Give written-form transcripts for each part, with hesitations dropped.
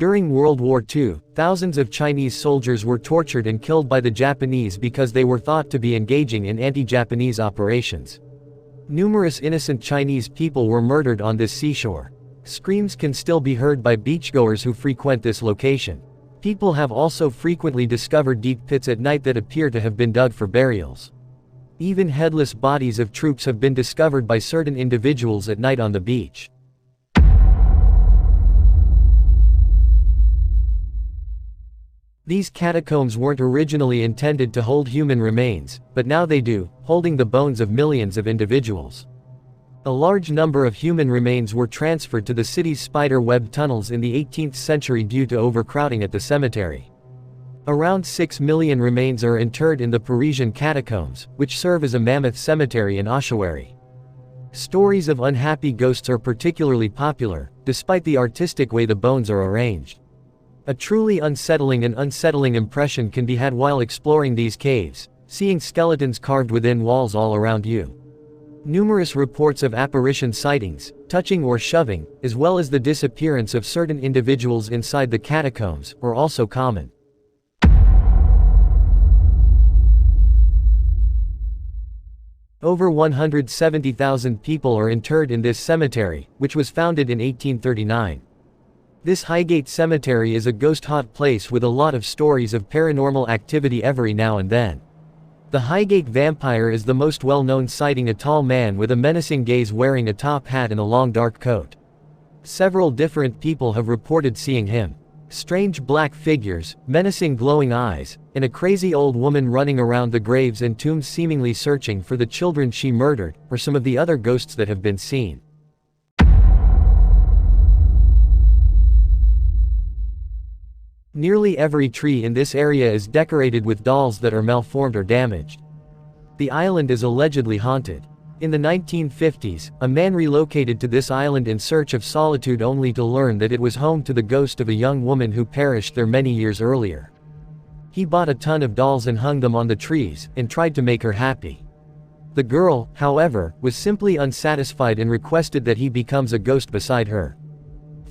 During World War II, thousands of Chinese soldiers were tortured and killed by the Japanese because they were thought to be engaging in anti-Japanese operations. Numerous innocent Chinese people were murdered on this seashore. Screams can still be heard by beachgoers who frequent this location. People have also frequently discovered deep pits at night that appear to have been dug for burials. Even headless bodies of troops have been discovered by certain individuals at night on the beach. These catacombs weren't originally intended to hold human remains, but now they do, holding the bones of millions of individuals. A large number of human remains were transferred to the city's spider web tunnels in the 18th century due to overcrowding at the cemetery. Around 6 million remains are interred in the Parisian catacombs, which serve as a mammoth cemetery and ossuary. Stories of unhappy ghosts are particularly popular, despite the artistic way the bones are arranged. A truly unsettling impression can be had while exploring these caves, seeing skeletons carved within walls all around you. Numerous reports of apparition sightings, touching or shoving, as well as the disappearance of certain individuals inside the catacombs, were also common. Over 170,000 people are interred in this cemetery, which was founded in 1839. This Highgate Cemetery is a ghost-hot place with a lot of stories of paranormal activity every now and then. The Highgate Vampire is the most well-known sighting, a tall man with a menacing gaze wearing a top hat and a long dark coat. Several different people have reported seeing him. Strange black figures, menacing glowing eyes, and a crazy old woman running around the graves and tombs seemingly searching for the children she murdered, are some of the other ghosts that have been seen. Nearly every tree in this area is decorated with dolls that are malformed or damaged. The island is allegedly haunted. In the 1950s, a man relocated to this island in search of solitude only to learn that it was home to the ghost of a young woman who perished there many years earlier. He bought a ton of dolls and hung them on the trees, and tried to make her happy. The girl, however, was simply unsatisfied and requested that he becomes a ghost beside her.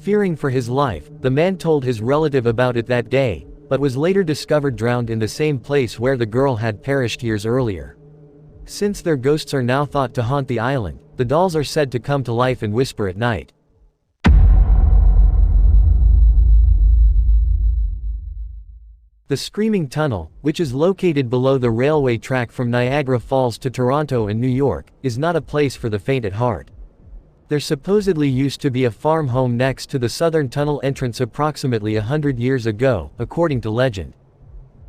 Fearing for his life, the man told his relative about it that day, but was later discovered drowned in the same place where the girl had perished years earlier. Since their ghosts are now thought to haunt the island, the dolls are said to come to life and whisper at night. The Screaming Tunnel, which is located below the railway track from Niagara Falls to Toronto and New York, is not a place for the faint at heart. There supposedly used to be a farm home next to the southern tunnel entrance approximately 100 years ago, according to legend.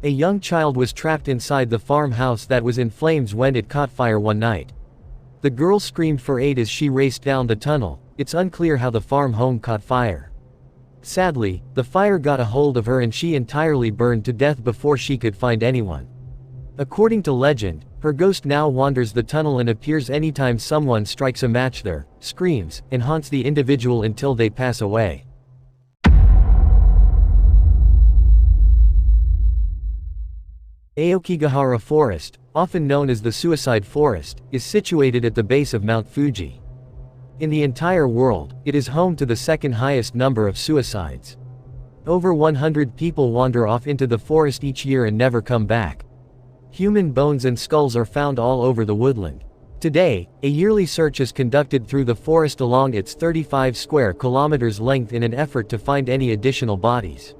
A young child was trapped inside the farmhouse that was in flames when it caught fire one night. The girl screamed for aid as she raced down the tunnel. It's unclear how the farm home caught fire. Sadly, the fire got a hold of her and she entirely burned to death before she could find anyone. According to legend, her ghost now wanders the tunnel and appears anytime someone strikes a match there, screams, and haunts the individual until they pass away. Aokigahara Forest, often known as the Suicide Forest, is situated at the base of Mount Fuji. In the entire world, it is home to the second highest number of suicides. Over 100 people wander off into the forest each year and never come back. Human bones and skulls are found all over the woodland. Today, a yearly search is conducted through the forest along its 35 square kilometers length in an effort to find any additional bodies.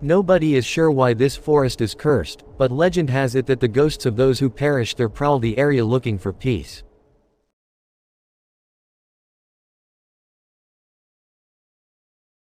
Nobody is sure why this forest is cursed, but legend has it that the ghosts of those who perished there prowl the area looking for peace.